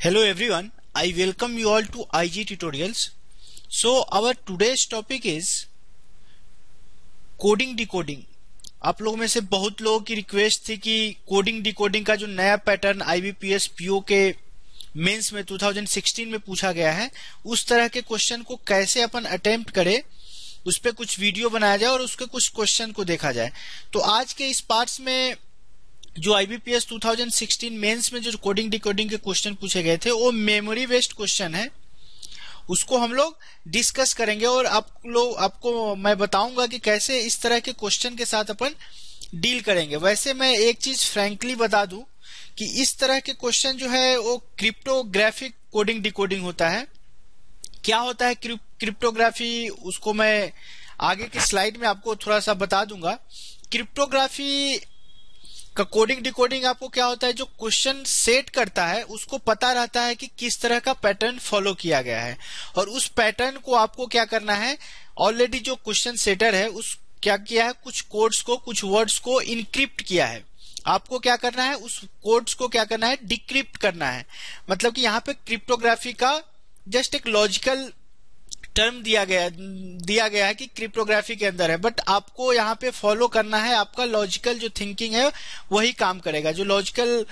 Hello everyone, I welcome you all to IG tutorials. So our today's topic is coding decoding. आप लोगों में से बहुत लोगों की रिक्वेस्ट थी कि कोडिंग डिकोडिंग का जो नया पैटर्न IBPS PO के मेंस में 2016 में पूछा गया है, उस तरह के क्वेश्चन को कैसे अपन अटेम्प्ट करें, उस पर कुछ वीडियो बनाया जाए और उसके कुछ क्वेश्चन को देखा जाए। तो आज के इस पार्ट्स में जो IBPS 2016 मेंस में जो कोडिंग डिकोडिंग के क्वेश्चन पूछे गए थे वो मेमोरी बेस्ड क्वेश्चन है, उसको हम लोग डिस्कस करेंगे और आपको मैं बताऊंगा कि कैसे इस तरह के क्वेश्चन के साथ अपन डील करेंगे। वैसे मैं एक चीज फ्रैंकली बता दूं कि इस तरह के क्वेश्चन जो है वो क्रिप्टोग्राफिक कोडिंग डिकोडिंग होता है। क्या होता है क्रिप्टोग्राफी, उसको मैं आगे की स्लाइड में आपको थोड़ा सा बता दूंगा। क्रिप्टोग्राफी का कोडिंग डिकोडिंग आपको क्या होता है, जो क्वेश्चन सेट करता है उसको पता रहता है कि किस तरह का पैटर्न फॉलो किया गया है और उस पैटर्न को आपको क्या करना है, ऑलरेडी जो क्वेश्चन सेटर है उस क्या किया है, कुछ कोड्स को, कुछ वर्ड्स को इनक्रिप्ट किया है। आपको क्या करना है, उस कोड्स को क्या करना है, डिक्रिप्ट करना है। मतलब कि यहाँ पे क्रिप्टोग्राफी का जस्ट एक लॉजिकल टर्म दिया गया है कि क्रिप्टोग्राफी के अंदर है, बट आपको यहाँ पे फॉलो करना है, आपका लॉजिकल जो थिंकिंग है वही काम करेगा। जो लॉजिकल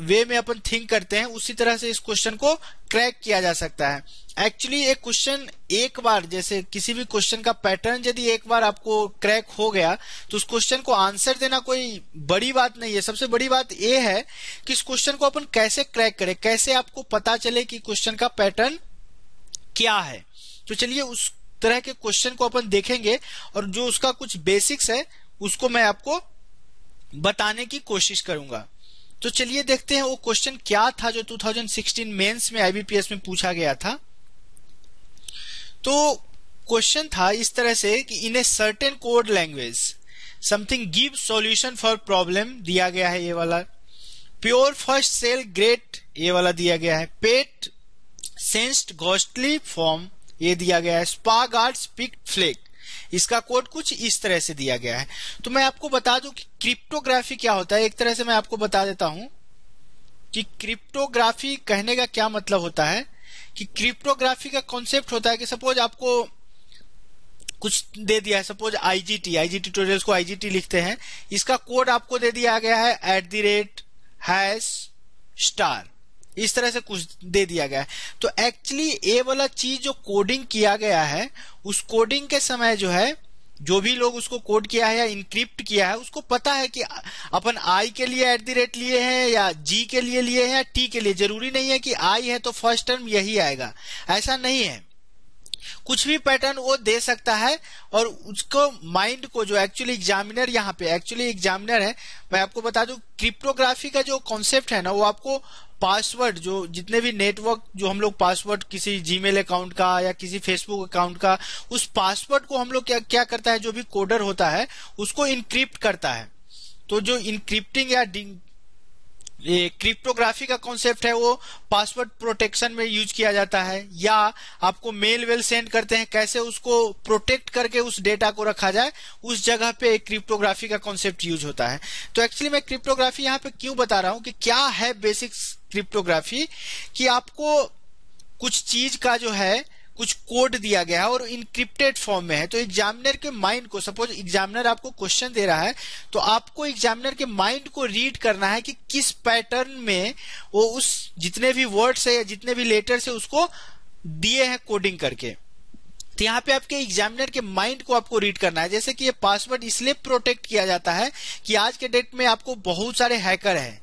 वे में अपन थिंक करते हैं उसी तरह से इस क्वेश्चन को क्रैक किया जा सकता है। एक्चुअली एक क्वेश्चन एक बार, जैसे किसी भी क्वेश्चन का पैटर्न यदि एक बार आपको क्रैक हो गया तो उस क्वेश्चन को आंसर देना कोई बड़ी बात नहीं है। सबसे बड़ी बात यह है कि इस क्वेश्चन को अपन कैसे क्रैक करें, कैसे आपको पता चले कि क्वेश्चन का पैटर्न क्या है। तो चलिए उस तरह के क्वेश्चन को अपन देखेंगे और जो उसका कुछ बेसिक्स है उसको मैं आपको बताने की कोशिश करूंगा। तो चलिए देखते हैं वो क्वेश्चन क्या था जो 2016 मेंस में IBPS में पूछा गया था। तो क्वेश्चन था इस तरह से कि in a certain code language something give solution for problem दिया गया है, ये वाला। प्योर फर्स्ट सेल ग्रेट, ये वाला दिया गया है। पेट सेंस्ड घोस्टली फॉर्म, ये दिया गया है। स्पा गार्ड्स पिक फ्लेक, इसका कोड कुछ इस तरह से दिया गया है। तो मैं आपको बता दूं कि क्रिप्टोग्राफी क्या होता है। एक तरह से मैं आपको बता देता हूं कि क्रिप्टोग्राफी कहने का क्या मतलब होता है। कि क्रिप्टोग्राफी का कॉन्सेप्ट होता है कि सपोज आपको कुछ दे दिया है, सपोज IG ट्यूटोरियल्स को IGT लिखते हैं, इसका कोड आपको दे दिया गया है @#, इस तरह से कुछ दे दिया गया है। तो एक्चुअली ये वाला चीज जो कोडिंग किया गया है, उस कोडिंग के समय जो है, जो भी लोग उसको कोड किया है या इनक्रिप्ट किया है, उसको पता है कि अपन I के लिए @ लिए हैं या G के लिए हैं या T के लिए। जरूरी नहीं है कि I है तो फर्स्ट टर्म यही आएगा, ऐसा नहीं है। कुछ भी पैटर्न वो दे सकता है और उसको माइंड को, जो एक्चुअली एग्जामिनर यहाँ पे एक्चुअली एग्जामिनर है, मैं आपको बता दूं क्रिप्टोग्राफी का जो कॉन्सेप्ट है ना, वो आपको पासवर्ड, जो जितने भी नेटवर्क, जो हम लोग पासवर्ड किसी जीमेल अकाउंट का या किसी फेसबुक अकाउंट का, उस पासवर्ड को हम लोग क्या करता है, जो भी कोडर होता है उसको इनक्रिप्ट करता है। तो जो इनक्रिप्टिंग या ये क्रिप्टोग्राफी का कॉन्सेप्ट है वो पासवर्ड प्रोटेक्शन में यूज किया जाता है। या आपको मेल वेल सेंड करते हैं, कैसे उसको प्रोटेक्ट करके उस डेटा को रखा जाए, उस जगह पे क्रिप्टोग्राफी का कॉन्सेप्ट यूज होता है। तो एक्चुअली मैं क्रिप्टोग्राफी यहाँ पे क्यों बता रहा हूं कि क्या है बेसिक्स क्रिप्टोग्राफी, कि आपको कुछ चीज का जो है कुछ कोड दिया गया है और इनक्रिप्टेड फॉर्म में है। तो एग्जामिनर के माइंड को, सपोज एग्जामिनर आपको क्वेश्चन दे रहा है तो आपको एग्जामिनर के माइंड को रीड करना है कि किस पैटर्न में वो उस जितने भी वर्ड्स है या जितने भी लेटर्स है उसको दिए हैं कोडिंग करके। तो यहाँ पे आपके एग्जामिनर के माइंड को आपको रीड करना है। जैसे कि ये पासवर्ड इसलिए प्रोटेक्ट किया जाता है कि आज के डेट में आपको बहुत सारे हैकर हैं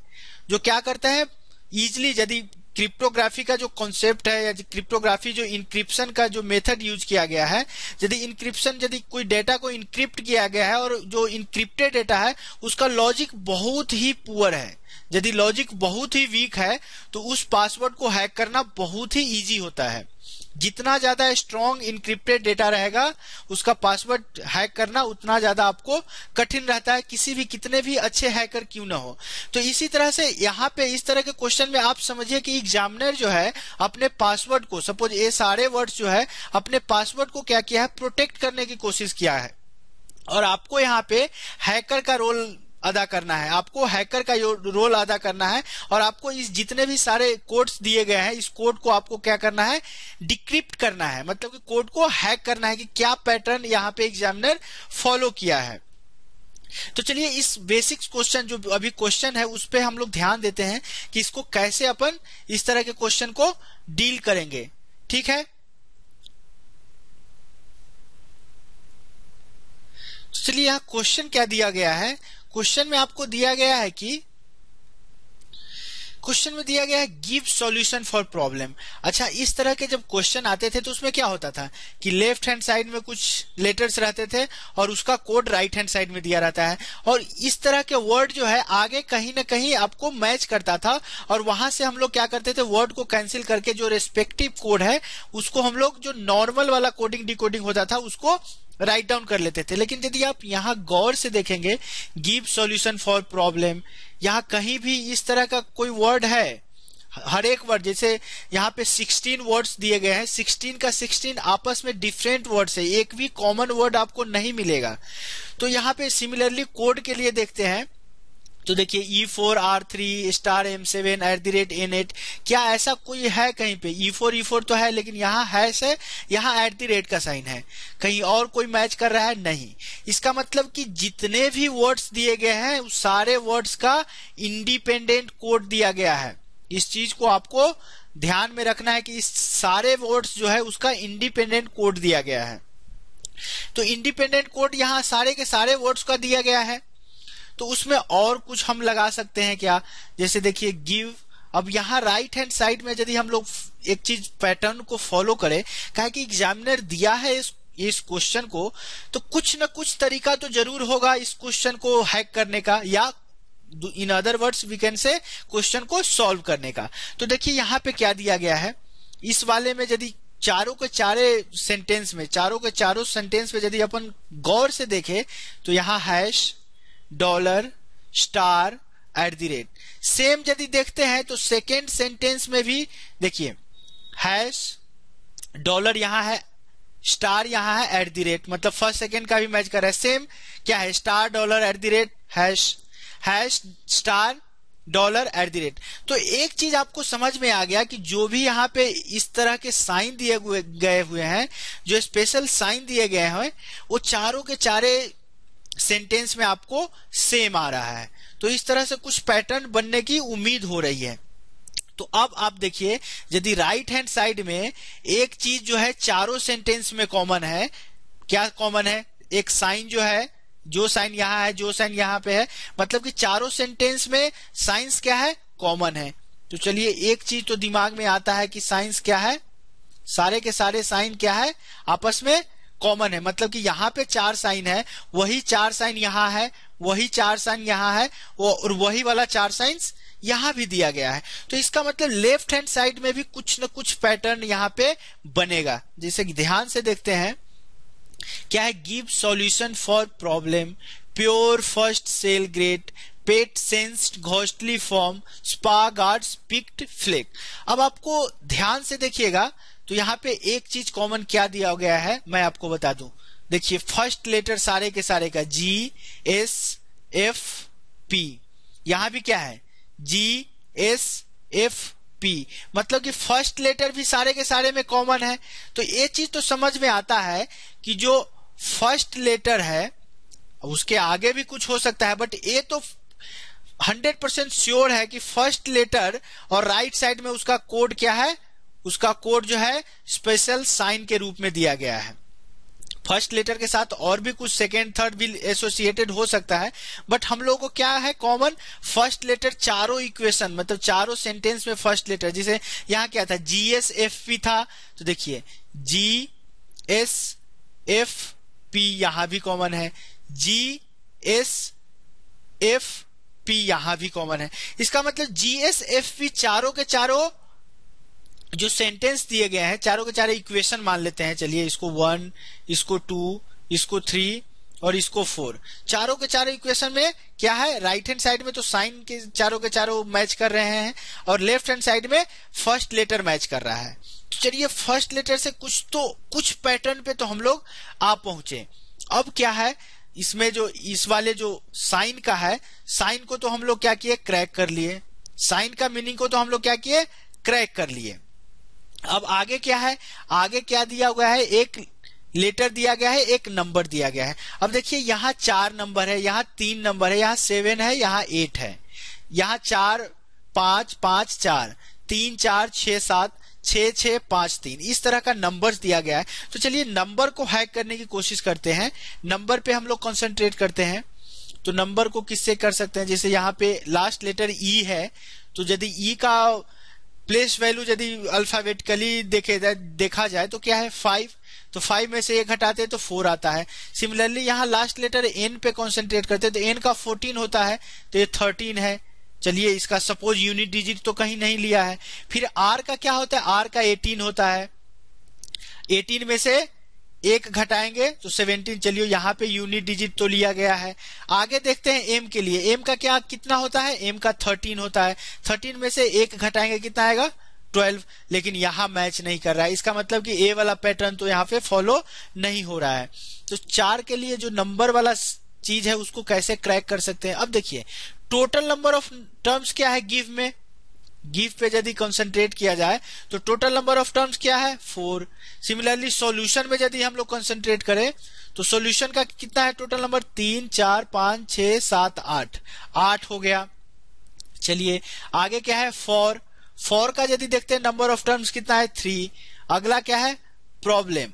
जो क्या करते हैं, इजिली यदि क्रिप्टोग्राफी का जो कॉन्सेप्ट है या क्रिप्टोग्राफी जो इंक्रिप्शन का जो मेथड यूज किया गया है, यदि कोई डेटा को इंक्रिप्ट किया गया है और जो इंक्रिप्टेड डेटा है उसका लॉजिक बहुत ही पुअर है, यदि लॉजिक बहुत ही वीक है तो उस पासवर्ड को हैक करना बहुत ही इजी होता है। जितना ज्यादा स्ट्रॉन्ग इंक्रिप्टेड डेटा रहेगा उसका पासवर्ड हैक करना उतना ज्यादा आपको कठिन रहता है, किसी भी कितने भी अच्छे हैकर क्यों ना हो। तो इसी तरह से यहाँ पे इस तरह के क्वेश्चन में आप समझिए कि एग्जामिनर जो है अपने पासवर्ड को, सपोज ये सारे वर्ड्स जो है अपने पासवर्ड को क्या किया है, प्रोटेक्ट करने की कोशिश किया है और आपको यहाँ पे हैकर का रोल अदा करना है, आपको हैकर का रोल अदा करना है और आपको इस जितने भी सारे कोड्स दिए गए हैं इस कोड को आपको क्या करना है, डिक्रिप्ट करना है, मतलब कि कोड को हैक करना है कि क्या पैटर्न यहाँ पे एग्जामिनर फॉलो किया है। तो चलिए इस बेसिक्स क्वेश्चन जो अभी क्वेश्चन है उस पे हम लोग ध्यान देते हैं कि इसको कैसे अपन इस तरह के क्वेश्चन को डील करेंगे। ठीक है, तो चलिए यहाँ क्वेश्चन क्या दिया गया है। क्वेश्चन में आपको दिया गया है कि क्वेश्चन में दिया गया है गिव सॉल्यूशन फॉर प्रॉब्लम। अच्छा, इस तरह के जब क्वेश्चन आते थे तो उसमें क्या होता था कि लेफ्ट हैंड साइड में कुछ लेटर्स रहते थे और उसका कोड राइट हैंड साइड में दिया रहता है और इस तरह के वर्ड जो है आगे कहीं ना कहीं आपको मैच करता था और वहां से हम लोग क्या करते थे, वर्ड को कैंसिल करके जो रेस्पेक्टिव कोड है उसको हम लोग जो नॉर्मल वाला कोडिंग डिकोडिंग होता था उसको राइट डाउन कर लेते थे। लेकिन यदि आप यहाँ गौर से देखेंगे गिव सॉल्यूशन फॉर प्रॉब्लम, यहाँ कहीं भी इस तरह का कोई वर्ड है, हर एक वर्ड, जैसे यहाँ पे 16 वर्ड्स दिए गए हैं, 16 का 16 आपस में डिफरेंट वर्ड्स है, एक भी कॉमन वर्ड आपको नहीं मिलेगा। तो यहाँ पे सिमिलरली कोड के लिए देखते हैं तो देखिए E4R3 स्टार M7 @N8, क्या ऐसा कोई है कहीं पे? E4 तो है लेकिन यहाँ हैश है, यहाँ @ का साइन है, कहीं और कोई मैच कर रहा है? नहीं। इसका मतलब कि जितने भी वर्ड्स दिए गए हैं उस सारे वर्ड्स का इंडिपेंडेंट कोड दिया गया है। इस चीज को आपको ध्यान में रखना है कि इस सारे वर्ड्स जो है उसका इंडिपेंडेंट कोड दिया गया है। तो इंडिपेंडेंट कोड यहाँ सारे के सारे वर्ड्स का दिया गया है, तो उसमें और कुछ हम लगा सकते हैं क्या? जैसे देखिए गिव, अब यहाँ राइट हैंड साइड में यदि हम लोग एक चीज पैटर्न को फॉलो करें, कहा कि एग्जामिनर दिया है इस क्वेश्चन को, तो कुछ न कुछ तरीका तो जरूर होगा इस क्वेश्चन को हैक करने का, या in other words we can say question को सॉल्व करने का। तो देखिए यहाँ पे क्या दिया गया है, इस वाले में यदि चारों के चारों सेंटेंस में यदि अपन गौर से देखें तो यहाँ हैश, डॉलर, स्टार, @ सेम यदि देखते हैं तो सेकेंड सेंटेंस में भी देखिए हैश, डॉलर यहाँ है, स्टार यहाँ है, @ मतलब फर्स्ट सेकेंड का भी मैच कर रहा है। सेम क्या है, star, dollar, @ hash, hash, star, dollar, @ तो एक चीज आपको समझ में आ गया कि जो भी यहाँ पे इस तरह के साइन दिए गए हुए हैं, जो स्पेशल साइन दिए गए हैं, वो चारों के चारे सेंटेंस में आपको सेम आ रहा है। तो इस तरह से कुछ पैटर्न बनने की उम्मीद हो रही है। तो अब आप देखिए यदि राइट हैंड साइड में एक चीज जो है चारों सेंटेंस में कॉमन है, क्या कॉमन है? एक साइन जो है, जो साइन यहाँ है, जो साइन यहाँ पे है, मतलब कि चारों सेंटेंस में साइंस क्या है, कॉमन है। तो चलिए एक चीज तो दिमाग में आता है कि साइंस क्या है, सारे के सारे साइन क्या है, आपस में कॉमन है। मतलब कि यहाँ पे 4 साइन है, वही 4 साइन यहाँ है, वही 4 साइन यहाँ है और वही वाला 4 साइंस यहाँ भी दिया गया है। तो इसका मतलब लेफ्ट हैंड साइड में भी कुछ न कुछ पैटर्न यहाँ पे बनेगा। जैसे कि ध्यान से देखते हैं क्या है, give solution for problem, pure first cell great, pet sensed ghostly form, spa guards picked flake. अब आपको ध्यान से देखिएगा तो यहाँ पे एक चीज कॉमन क्या दिया गया है मैं आपको बता दूं। देखिए फर्स्ट लेटर सारे के सारे का GSFP, यहाँ भी क्या है GSFP, मतलब कि फर्स्ट लेटर भी सारे के सारे में कॉमन है। तो ये चीज तो समझ में आता है कि जो फर्स्ट लेटर है उसके आगे भी कुछ हो सकता है, बट ये तो 100% श्योर है कि फर्स्ट लेटर और राइट साइड में उसका कोड क्या है, उसका कोड जो है स्पेशल साइन के रूप में दिया गया है। फर्स्ट लेटर के साथ और भी कुछ सेकेंड थर्ड भी एसोसिएटेड हो सकता है, बट हम लोगों को क्या है कॉमन, फर्स्ट लेटर चारों इक्वेशन मतलब चारों सेंटेंस में फर्स्ट लेटर। जैसे यहाँ क्या था GSFP था, तो देखिए GSFP यहां भी कॉमन है, GSFP यहां भी कॉमन है। इसका मतलब GSFP चारों के चारों जो सेंटेंस दिए गए हैं, चारों के चारों इक्वेशन मान लेते हैं, चलिए इसको 1, इसको 2, इसको 3 और इसको 4, चारों के चारों इक्वेशन में क्या है, राइट हैंड साइड में तो साइन के चारों मैच कर रहे हैं और लेफ्ट हैंड साइड में फर्स्ट लेटर मैच कर रहा है। तो चलिए फर्स्ट लेटर से कुछ पैटर्न पे तो हम लोग आ पहुंचे। अब क्या है, इसमें जो इस वाले जो साइन का है, साइन को तो हम लोग क्या किए, क्रैक कर लिए। साइन का मीनिंग को तो हम लोग क्या किए, क्रैक कर लिए। अब आगे क्या है, आगे क्या दिया हुआ है, एक लेटर दिया गया है, एक नंबर दिया गया है। अब देखिए यहाँ 4 नंबर है, यहाँ 3 नंबर है, यहाँ 7 है, यहाँ 8 है, यहाँ 4 5 5 4 3 4 6 7 6 6 5 3 इस तरह का नंबर्स दिया गया है। तो चलिए नंबर को हैक करने की कोशिश करते हैं। नंबर पे हम लोग कंसंट्रेट करते हैं। तो नंबर को किससे कर सकते हैं, जैसे यहाँ पे लास्ट लेटर ई है, तो यदि ई का प्लेस वैल्यू यदि अल्फाबेटिकली देखा जाए तो क्या है, 5। तो 5 में से 1 हटाते हैं तो 4 आता है। सिमिलरली यहाँ लास्ट लेटर एन पे कंसंट्रेट करते हैं, तो एन का 14 होता है, तो ये 13 है। चलिए इसका सपोज यूनिट डिजिट तो कहीं नहीं लिया है। फिर आर का क्या होता है, आर का 18 होता है, 18 में से 1 घटाएंगे तो 17। चलिए यहाँ पे यूनिट डिजिट तो लिया गया है। आगे देखते हैं एम के लिए, एम का क्या कितना होता है, एम का 13 होता है, 13 में से 1 घटाएंगे कितना आएगा, 12। लेकिन यहाँ मैच नहीं कर रहा है, इसका मतलब कि ए वाला पैटर्न तो यहाँ पे फॉलो नहीं हो रहा है। तो 4 के लिए जो नंबर वाला चीज है उसको कैसे क्रैक कर सकते हैं। अब देखिए टोटल नंबर ऑफ टर्म्स क्या है गिव में, गिव पे यदि कंसंट्रेट किया जाए तो टोटल नंबर ऑफ टर्म्स क्या है, 4। सिमिलरली सॉल्यूशन में यदि हम लोग कंसंट्रेट करें तो सॉल्यूशन का कितना है टोटल नंबर, 3 4 5 6 7 8 8 हो गया। चलिए आगे क्या है, फॉर, फॉर का यदि देखते हैं नंबर ऑफ टर्म्स कितना है, 3। अगला क्या है, प्रॉब्लम,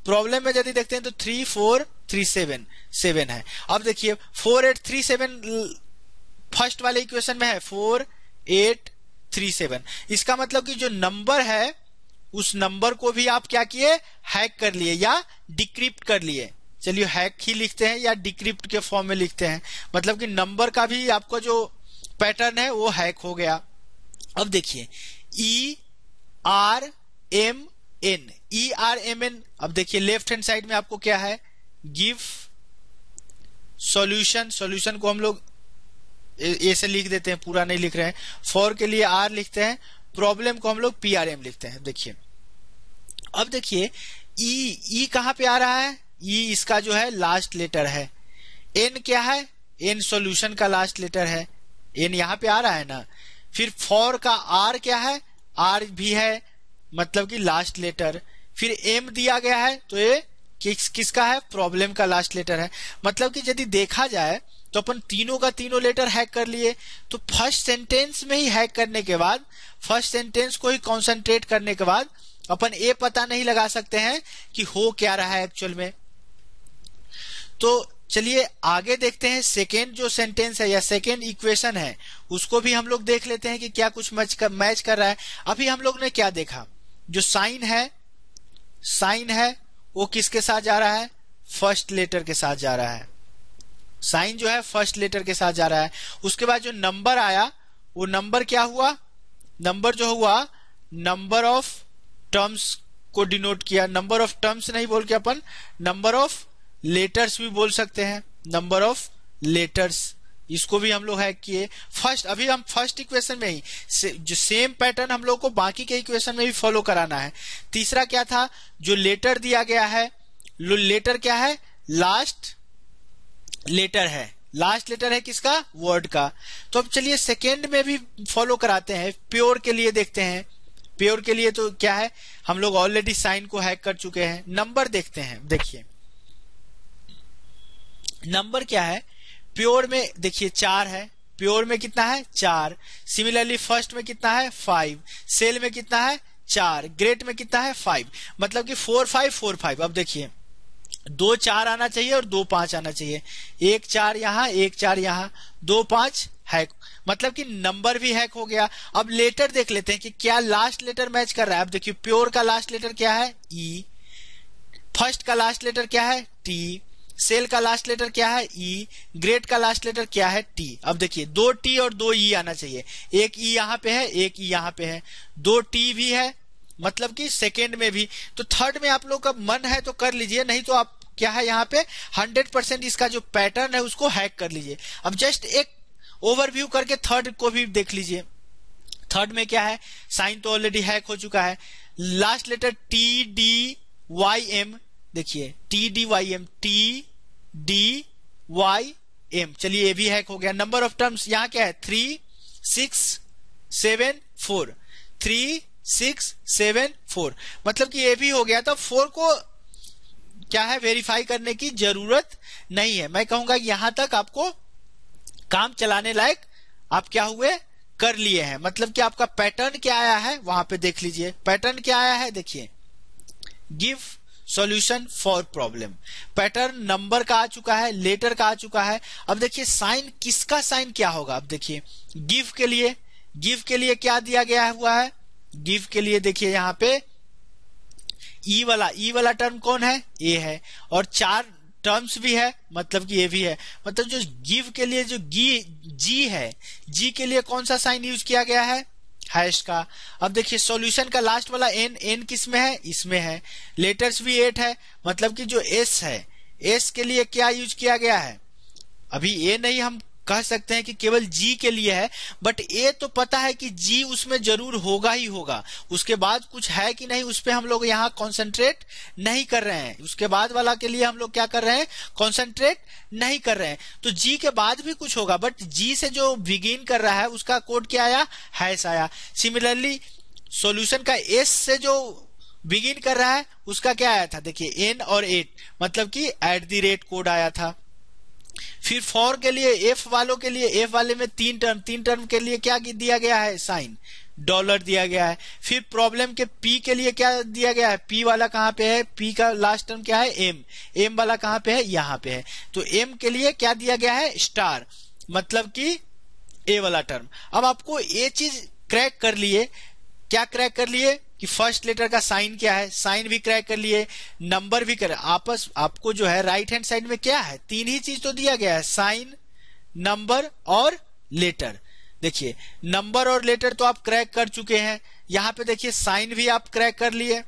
प्रॉब्लम में यदि देखते हैं तो 3 4 3 7 7 है। अब देखिए 4 8 3 7 फर्स्ट वाले इक्वेशन में है, 4 8 3 7। इसका मतलब कि जो नंबर है उस नंबर को भी आप क्या किए, हैक कर लिए या डिक्रिप्ट कर लिए। चलिए हैक ही लिखते हैं या डिक्रिप्ट के फॉर्म में लिखते हैं, मतलब कि नंबर का भी आपका जो पैटर्न है वो हैक हो गया। अब देखिए E R M N, E R M N. अब देखिए लेफ्ट हैंड साइड में आपको क्या है, गिव सॉल्यूशन, सॉल्यूशन को हम लोग ऐसे लिख देते हैं, पूरा नहीं लिख रहे हैं। फॉर के लिए आर लिखते हैं, प्रॉब्लम को हम लोग PRM लिखते हैं। देखिए अब देखिए ई कहां पे आ रहा है, ई इसका जो है लास्ट लेटर है। एन क्या है, एन सॉल्यूशन का लास्ट लेटर है, एन यहां पे आ रहा है ना। फिर फॉर का आर क्या है, आर भी है, मतलब कि लास्ट लेटर। फिर एम दिया गया है तो ये किसका है, प्रॉब्लम का लास्ट लेटर है। मतलब कि यदि देखा जाए तो अपन तीनों का तीनों लेटर हैक कर लिए। तो फर्स्ट सेंटेंस में ही हैक करने के बाद, फर्स्ट सेंटेंस को ही कॉन्सेंट्रेट करने के बाद अपन ये पता नहीं लगा सकते हैं कि हो क्या रहा है एक्चुअल में। तो चलिए आगे देखते हैं सेकेंड जो सेंटेंस है या सेकेंड इक्वेशन है उसको भी हम लोग देख लेते हैं कि क्या कुछ मैच कर रहा है। अभी हम लोग ने क्या देखा, जो साइन है, साइन है वो किसके साथ जा रहा है, फर्स्ट लेटर के साथ जा रहा है। साइन जो है फर्स्ट लेटर के साथ जा रहा है। उसके बाद जो नंबर आया वो नंबर क्या हुआ, नंबर जो हुआ नंबर ऑफ टर्म्स को डिनोट किया। नंबर ऑफ टर्म्स नहीं बोल के अपन नंबर ऑफ लेटर्स भी बोल सकते हैं, नंबर ऑफ लेटर्स, इसको भी हम लोग हैक किए। फर्स्ट, अभी हम फर्स्ट इक्वेशन में ही जो सेम पैटर्न हम लोग को बाकी के इक्वेशन में भी फॉलो कराना है। तीसरा क्या था, जो लेटर दिया गया है, लेटर क्या है, लास्ट लेटर है, लास्ट लेटर है किसका, वर्ड का। तो अब चलिए सेकेंड में भी फॉलो कराते हैं। प्योर के लिए देखते हैं, प्योर के लिए तो क्या है, हम लोग ऑलरेडी साइन को हैक कर चुके हैं। नंबर देखते हैं, देखिए नंबर क्या है, प्योर में देखिए 4 है, प्योर में कितना है 4। सिमिलरली फर्स्ट में कितना है 5, सेल में कितना है 4, ग्रेट में कितना है 5, मतलब कि 4 5 4 5। अब देखिए 2 4 आना चाहिए और 2 5 आना चाहिए, 1 4 यहाँ 1 4 यहाँ, 2 5 हैक, मतलब कि नंबर भी हैक हो गया। अब लेटर देख लेते हैं कि क्या लास्ट लेटर मैच कर रहा है। अब देखिए प्योर का लास्ट लेटर क्या है, ई, फर्स्ट का लास्ट लेटर क्या है, टी, सेल का लास्ट लेटर क्या है, ई, ग्रेट का लास्ट लेटर क्या है, टी। अब देखिए 2 टी और 2 ई आना चाहिए, एक ई यहाँ पे है, एक ई यहाँ पे है, 2 टी भी है, मतलब कि सेकेंड में भी। तो थर्ड में आप लोग का मन है तो कर लीजिए, नहीं तो आप क्या है यहाँ पे 100% इसका जो पैटर्न है उसको हैक कर लीजिए। अब जस्ट एक ओवरव्यू करके थर्ड को भी देख लीजिए। थर्ड में क्या है, साइन तो ऑलरेडी हैक हो चुका है, last letter T D Y M, देखिए T D Y M, T D Y M. चलिए ये भी हैक हो गया। नंबर ऑफ टर्म्स यहाँ क्या है 3 6 7 4, 3 6 7 4, मतलब कि ये भी हो गया। तो 4 को क्या है वेरीफाई करने की जरूरत नहीं है। मैं कहूंगा यहां तक आपको काम चलाने लायक आप क्या हुए कर लिए हैं। मतलब कि आपका पैटर्न क्या आया है वहां पे देख लीजिए। पैटर्न क्या आया है देखिए, give solution for problem. Pattern number का आ चुका है, लेटर का आ चुका है। अब देखिए साइन, किसका साइन क्या होगा। अब देखिए गिव के लिए क्या दिया गया हुआ है। गिव के लिए देखिए यहाँ पे ई वाला टर्म कौन है, ए है, और 4 टर्म्स भी है, मतलब कि ये भी है। मतलब जो गिव के लिए जो जी है, जी के लिए कौन सा साइन यूज किया गया है, हैश का। अब देखिए सॉल्यूशन का लास्ट वाला एन किस में है, इसमें है। लेटर्स भी 8 है, मतलब कि जो एस है, एस के लिए क्या यूज किया गया है। अभी ए नहीं हम कह सकते हैं कि केवल जी के लिए है, बट ए तो पता है कि जी उसमें जरूर होगा ही होगा। उसके बाद कुछ है कि नहीं उस पे हम लोग यहाँ कॉन्सेंट्रेट नहीं कर रहे हैं। उसके बाद वाला के लिए हम लोग क्या कर रहे हैं, कॉन्सेंट्रेट नहीं कर रहे हैं। तो जी के बाद भी कुछ होगा, बट जी से जो बिगिन कर रहा है उसका कोड क्या आया, हैश आया। सिमिलरली सॉल्यूशन का एस से जो बिगिन कर रहा है उसका क्या आया था, देखिए एन और 8, मतलब कि @ कोड आया था। फिर फॉर के लिए एफ वालों के लिए, एफ वाले में 3 टर्म के लिए क्या दिया गया है, साइन डॉलर दिया गया है। फिर प्रॉब्लम के पी के लिए क्या दिया गया है, पी वाला कहां पे है, पी का लास्ट टर्म क्या है, एम वाला कहां पे है, यहां पे है। तो एम के लिए क्या दिया गया है, स्टार, मतलब कि ए वाला टर्म। अब आपको ये चीज क्रैक कर लिए, क्या क्रैक कर लिए कि फर्स्ट लेटर का साइन क्या है, साइन भी क्रैक कर लिए, नंबर भी कर। आपको जो है राइट हैंड साइड में क्या है, 3 ही चीज तो दिया गया है, साइन, नंबर और लेटर। देखिए नंबर और लेटर तो आप क्रैक कर चुके हैं। यहां पे देखिए साइन भी आप क्रैक कर लिए,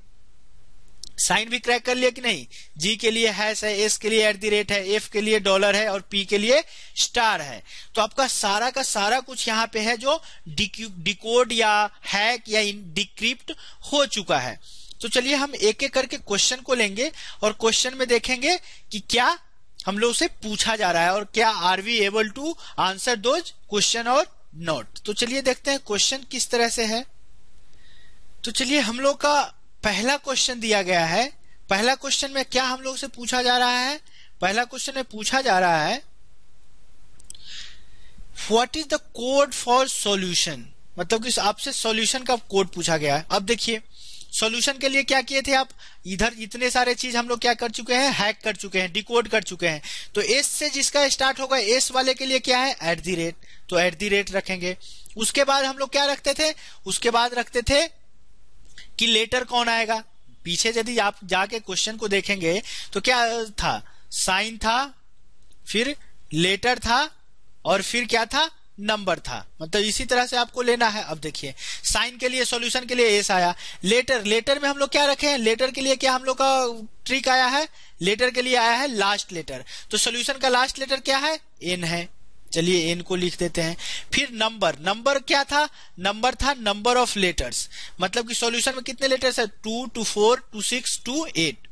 साइन भी क्रैक कर लिया कि नहीं। जी के लिए हैश है, एस के लिए @ है, एफ के लिए डॉलर है और पी के लिए स्टार है। तो आपका सारा का सारा कुछ यहाँ पे है जो डिकोड या हैक या डिक्रिप्ट हो चुका है। तो चलिए हम एक एक करके क्वेश्चन को लेंगे और क्वेश्चन में देखेंगे कि क्या हम लोग से पूछा जा रहा है और क्या are we able to answer those question और नॉट। तो चलिए देखते हैं क्वेश्चन किस तरह से है। तो चलिए हम लोग का पहला क्वेश्चन दिया गया है। पहला क्वेश्चन में क्या हम लोग से पूछा जा रहा है, पहला क्वेश्चन में पूछा जा रहा है what is the code for solution, मतलब कि आपसे सॉल्यूशन का कोड पूछा गया है। अब देखिए सॉल्यूशन के लिए क्या किए थे आप, इधर इतने सारे चीज हम लोग क्या कर चुके हैं, हैक कर चुके हैं, डिकोड कर चुके हैं। तो एस से जिसका स्टार्ट होगा, एस वाले के लिए क्या है, @ तो @ रखेंगे। उसके बाद हम लोग क्या रखते थे, उसके बाद रखते थे कि लेटर कौन आएगा। पीछे यदि आप जाके क्वेश्चन को देखेंगे तो क्या था, साइन था, फिर लेटर था और फिर क्या था, नंबर था। मतलब इसी तरह से आपको लेना है। अब देखिए साइन के लिए, सॉल्यूशन के लिए एस आया। लेटर में हम लोग क्या रखे हैं, लेटर के लिए क्या हम लोग का ट्रिक आया है, लेटर के लिए आया है लास्ट लेटर। तो सॉल्यूशन का लास्ट लेटर क्या है, एन है। चलिए एन को लिख देते हैं। फिर नंबर क्या था, नंबर था नंबर ऑफ लेटर्स, मतलब कि सॉल्यूशन में कितने लेटर्स है, 2 to 4 to 6 to 8।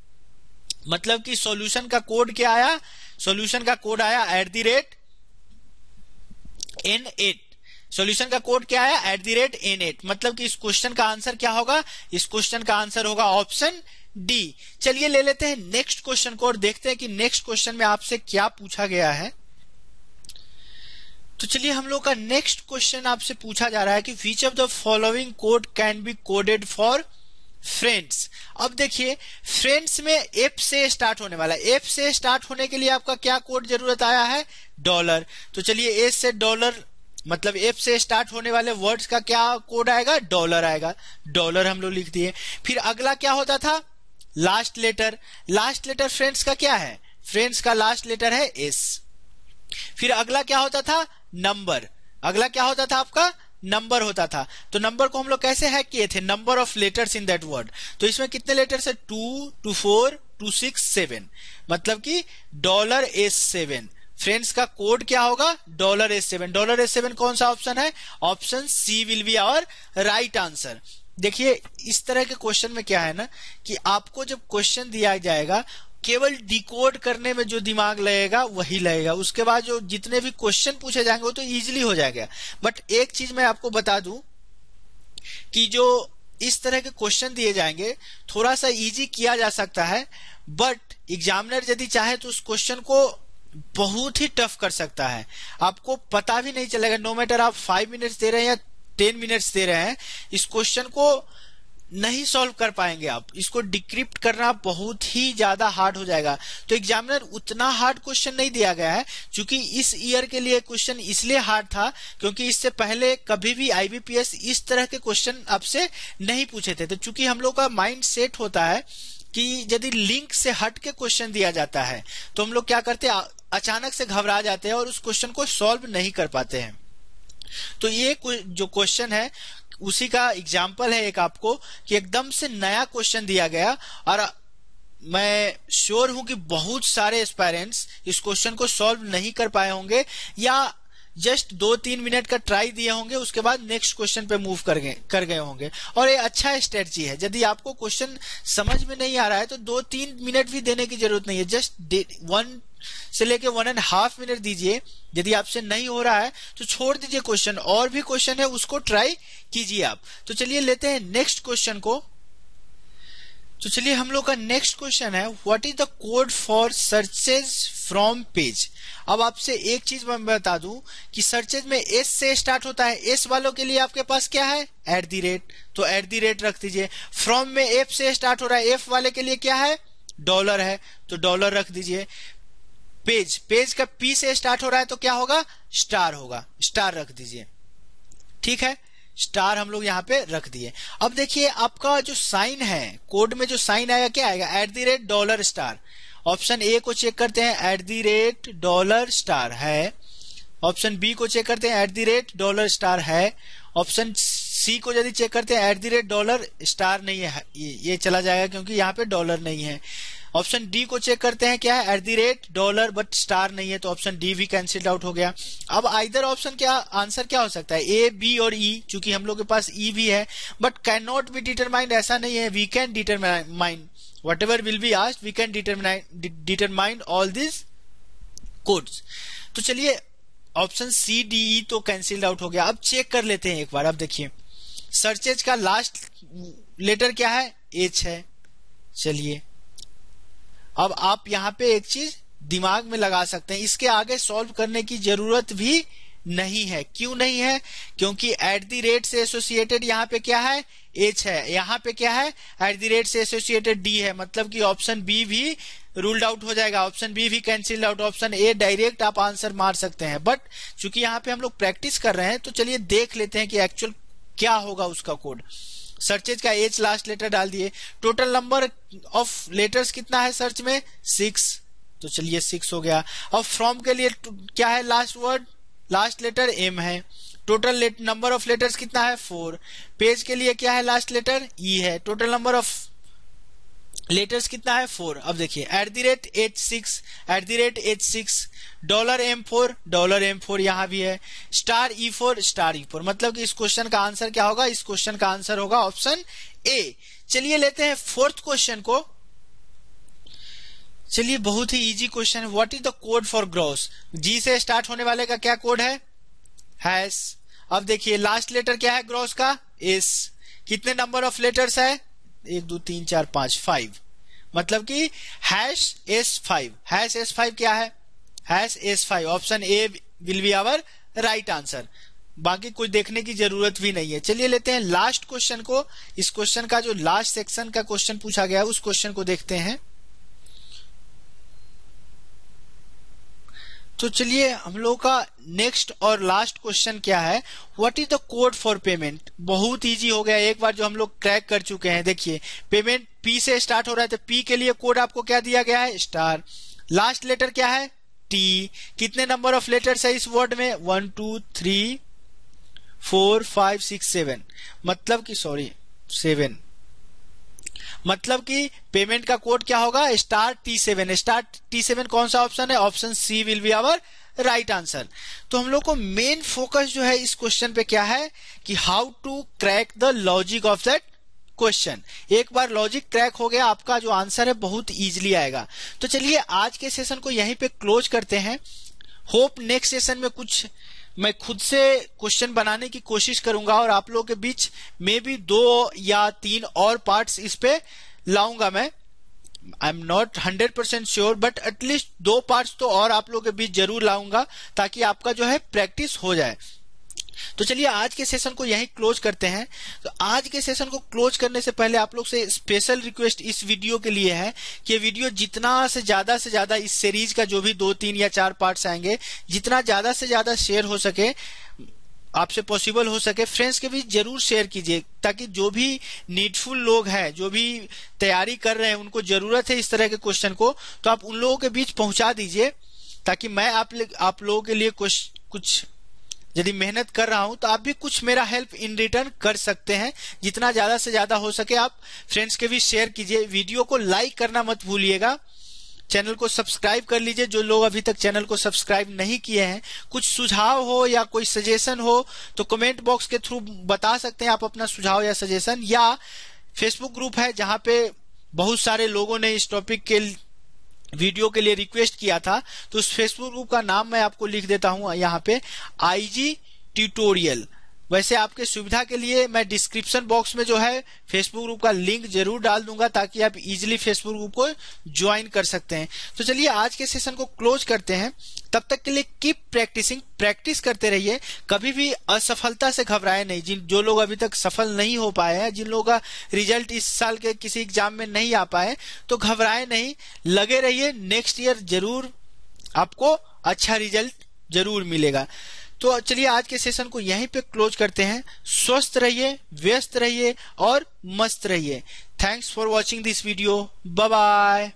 मतलब कि सॉल्यूशन का कोड क्या आया, सॉल्यूशन का कोड आया @N8। सॉल्यूशन का कोड क्या आया, @N8। मतलब कि इस क्वेश्चन का आंसर क्या होगा, इस क्वेश्चन का आंसर होगा ऑप्शन डी। चलिए ले लेते हैं नेक्स्ट क्वेश्चन को और देखते हैं कि नेक्स्ट क्वेश्चन में आपसे क्या पूछा गया है। तो चलिए हम लोग का नेक्स्ट क्वेश्चन आपसे पूछा जा रहा है कि which of the following code can be coded for friends. अब देखिए फ्रेंड्स में एफ से स्टार्ट होने वाला है, एफ से स्टार्ट होने के लिए आपका क्या कोड जरूरत आया है, डॉलर। तो चलिए एस से डॉलर, मतलब एफ से स्टार्ट होने वाले वर्ड्स का क्या कोड आएगा, डॉलर आएगा। डॉलर हम लोग लिख दिए। फिर अगला क्या होता था, last letter. Last letter friends का क्या है, फ्रेंड्स का लास्ट लेटर है एस। फिर अगला क्या होता था, नंबर। अगला क्या होता था आपका, नंबर होता था। तो नंबर को हम लोग कैसे हैक किए थे, number of letters in that word. तो इसमें कितने लेटर्स है, 2 to 4 to 6 7, मतलब कि $S7। फ्रेंड्स का कोड क्या होगा, $S7। $S7 कौन सा ऑप्शन है, option C will be our right answer. देखिए इस तरह के क्वेश्चन में क्या है ना कि आपको जब क्वेश्चन दिया जाएगा केवल डिकोड करने में जो दिमाग लगेगा वही लगेगा, उसके बाद जो जितने भी क्वेश्चन पूछे जाएंगे वो तो इजीली हो जाएगा। बट एक चीज मैं आपको बता दूं कि जो इस तरह के क्वेश्चन दिए जाएंगे थोड़ा सा इजी किया जा सकता है, बट एग्जामिनर यदि चाहे तो उस क्वेश्चन को बहुत ही टफ कर सकता है, आपको पता भी नहीं चलेगा। नो मैटर आप 5 मिनट्स दे रहे हैं या 10 मिनट्स दे रहे हैं, इस क्वेश्चन को नहीं सॉल्व कर पाएंगे आप। इसको डिक्रिप्ट करना बहुत ही ज्यादा हार्ड हो जाएगा। तो एग्जामिनर उतना हार्ड क्वेश्चन नहीं दिया गया है, क्योंकि इस ईयर के लिए क्वेश्चन इसलिए हार्ड था क्योंकि इससे पहले कभी भी आईबीपीएस इस तरह के क्वेश्चन आपसे नहीं पूछे थे। तो चूंकि हम लोग का माइंड सेट होता है कि यदि लिंक से हट के क्वेश्चन दिया जाता है तो हम लोग क्या करते हैं, अचानक से घबरा जाते हैं और उस क्वेश्चन को सॉल्व नहीं कर पाते हैं। तो ये जो क्वेश्चन है उसी का एग्जाम्पल है एक आपको, कि एकदम से नया क्वेश्चन दिया गया और मैं श्योर हूं कि बहुत सारे एस्पायरेंट्स इस क्वेश्चन को सॉल्व नहीं कर पाए होंगे या जस्ट 2-3 मिनट का ट्राई दिए होंगे, उसके बाद नेक्स्ट क्वेश्चन पे मूव कर गए होंगे। और ये अच्छा स्ट्रेटजी है, यदि आपको क्वेश्चन समझ में नहीं आ रहा है तो 2-3 मिनट भी देने की जरूरत नहीं है, जस्ट 1 से लेके 1.5 मिनट दीजिए। यदि आपसे नहीं हो रहा है तो छोड़ दीजिए क्वेश्चन, और भी क्वेश्चन है उसको ट्राई कीजिए आप। तो चलिए लेते हैं नेक्स्ट क्वेश्चन को। तो चलिए हम लोग का नेक्स्ट क्वेश्चन है, what is the code for searches from page. अब आपसे एक चीज मैं बता दूं कि सर्चेज में एस से स्टार्ट होता है, एस वालों के लिए आपके पास क्या है, @ तो @ रख दीजिए। फ्रॉम में एफ से स्टार्ट हो रहा है, एफ वाले के लिए क्या है, डॉलर है तो डॉलर रख दीजिए। पेज का पी से स्टार्ट हो रहा है तो क्या होगा, स्टार होगा, स्टार रख दीजिए। ठीक है, स्टार हम लोग यहाँ पे रख दिए। अब देखिए आपका जो साइन है, कोड में जो साइन आएगा क्या आएगा, $$ ऑप्शन ए को चेक करते हैं, $$ है। ऑप्शन बी को चेक करते हैं, $$ है। ऑप्शन सी को यदि चेक करते हैं, $$ नहीं है, ये चला जाएगा क्योंकि यहाँ पे डॉलर नहीं है। ऑप्शन डी को चेक करते हैं, क्या है, $$ बट स्टार नहीं है, तो ऑप्शन डी भी कैंसिल आउट हो गया। अब आइदर ऑप्शन क्या आंसर क्या हो सकता है, ए, बी और ई, चूंकि हम लोग के पास ई भी है, but can not be determined ऐसा नहीं है, we can determine whatever will be asked, we can determine all these codes। तो चलिए ऑप्शन सी, डी, ई तो कैंसिल्ड आउट हो गया। अब चेक कर लेते हैं एक बार। अब देखिए सर्चेज का लास्ट लेटर क्या है, एच है। चलिए अब आप यहाँ पे एक चीज दिमाग में लगा सकते हैं, इसके आगे सॉल्व करने की जरूरत भी नहीं है। क्यों नहीं है, क्योंकि @ से एसोसिएटेड यहाँ पे क्या है, एच है, यहाँ पे क्या है, @ से एसोसिएटेड डी है, मतलब कि ऑप्शन बी भी रूल्ड आउट हो जाएगा, ऑप्शन बी भी cancel out, option A direct आप आंसर मार सकते हैं। बट चूंकि यहाँ पे हम लोग प्रैक्टिस कर रहे हैं तो चलिए देख लेते हैं कि एक्चुअल क्या होगा उसका कोड। सर्चेज का एच लास्ट लेटर डाल दिए। टोटल नंबर ऑफ लेटर्स कितना है सर्च में, 6, तो चलिए 6 हो गया। अब फ्रॉम के लिए क्या है, last word, last letter M है। टोटल नंबर ऑफ लेटर्स कितना है, 4। पेज के लिए क्या है, लास्ट लेटर ई है। टोटल नंबर ऑफ लेटर्स कितना है, 4। अब देखिए @H6, $M4 यहाँ भी है, $E4, मतलब कि इस क्वेश्चन का आंसर क्या होगा, इस क्वेश्चन का आंसर होगा ऑप्शन ए। चलिए लेते हैं फोर्थ क्वेश्चन को। चलिए बहुत ही इजी क्वेश्चन है, what is the code for gross. G से स्टार्ट होने वाले का क्या कोड है, हैश। अब देखिए लास्ट लेटर क्या है ग्रॉस का, एस। कितने नंबर ऑफ लेटर्स है, 1 2 3 4 5, 5, मतलब कि #S5। #S5 क्या है, #S5, option A will be our right answer. बाकी कुछ देखने की जरूरत भी नहीं है। चलिए लेते हैं लास्ट क्वेश्चन को। इस क्वेश्चन का जो लास्ट सेक्शन का क्वेश्चन पूछा गया है उस क्वेश्चन को देखते हैं। तो चलिए हम लोग का नेक्स्ट और लास्ट क्वेश्चन क्या है, what is the code for payment. बहुत इजी हो गया, एक बार जो हम लोग क्रैक कर चुके हैं। देखिए पेमेंट पी से स्टार्ट हो रहा है तो पी के लिए कोड आपको क्या दिया गया है, स्टार। लास्ट लेटर क्या है, टी। कितने नंबर ऑफ लेटर्स है इस वर्ड में, 1 2 3 4 5 6 7, मतलब कि 7, मतलब कि पेमेंट का कोड क्या होगा, *T7। *T7 कौन सा ऑप्शन है, option C will be our right answer. तो हम लोग को मेन फोकस जो है इस क्वेश्चन पे क्या है कि how to crack the logic of that question. एक बार लॉजिक क्रैक हो गया, आपका जो आंसर है बहुत इजीली आएगा। तो चलिए आज के सेशन को यहीं पे क्लोज करते हैं। होप नेक्स्ट सेशन में कुछ मैं खुद से क्वेश्चन बनाने की कोशिश करूंगा और आप लोगों के बीच में भी 2 या 3 और पार्ट्स इस पे लाऊंगा मैं। I am not 100% sure, but at least 2 parts तो और आप लोगों के बीच जरूर लाऊंगा ताकि आपका जो है प्रैक्टिस हो जाए। तो चलिए आज के सेशन को यहीं क्लोज करते हैं। तो आज के सेशन को क्लोज करने से पहले आप लोग से स्पेशल रिक्वेस्ट इस वीडियो के लिए है कि वीडियो जितना से ज्यादा इस सीरीज का जो भी 2, 3 या 4 पार्ट्स आएंगे, जितना ज्यादा से ज्यादा शेयर हो सके, आपसे पॉसिबल हो सके, फ्रेंड्स के बीच जरूर शेयर कीजिए ताकि जो भी नीडफुल लोग हैं, जो भी तैयारी कर रहे हैं, उनको जरूरत है इस तरह के क्वेश्चन को, तो आप उन लोगों के बीच पहुंचा दीजिए ताकि मैं आप लोगों के लिए कुछ यदि मेहनत कर रहा हूं तो आप भी कुछ मेरा हेल्प इन रिटर्न कर सकते हैं। जितना ज्यादा से ज्यादा हो सके आप फ्रेंड्स के बीच शेयर कीजिए। वीडियो को लाइक करना मत भूलिएगा। चैनल को सब्सक्राइब कर लीजिए जो लोग अभी तक चैनल को सब्सक्राइब नहीं किए हैं। कुछ सुझाव हो या कोई सजेशन हो तो कमेंट बॉक्स के थ्रू बता सकते हैं आप अपना सुझाव या सजेशन, या फेसबुक ग्रुप है जहां पे बहुत सारे लोगों ने इस टॉपिक के वीडियो के लिए रिक्वेस्ट किया था, तो उस फेसबुक ग्रुप का नाम मैं आपको लिख देता हूं यहाँ पे, IG ट्यूटोरियल। वैसे आपके सुविधा के लिए मैं डिस्क्रिप्शन बॉक्स में जो है फेसबुक ग्रुप का लिंक जरूर डाल दूंगा ताकि आप इजीली फेसबुक ग्रुप को ज्वाइन कर सकते हैं। तो चलिए आज के सेशन को क्लोज करते हैं। तब तक के लिए कीप प्रैक्टिसिंग, प्रैक्टिस करते रहिए, कभी भी असफलता से घबराए नहीं। जो लोग अभी तक सफल नहीं हो पाए हैं, जिन लोगों का रिजल्ट इस साल के किसी एग्जाम में नहीं आ पाए, तो घबराए नहीं, लगे रहिए। नेक्स्ट ईयर जरूर आपको अच्छा रिजल्ट जरूर मिलेगा। तो चलिए आज के सेशन को यहीं पे क्लोज करते हैं। स्वस्थ रहिए, व्यस्त रहिए और मस्त रहिए। Thanks for watching this video. Bye bye.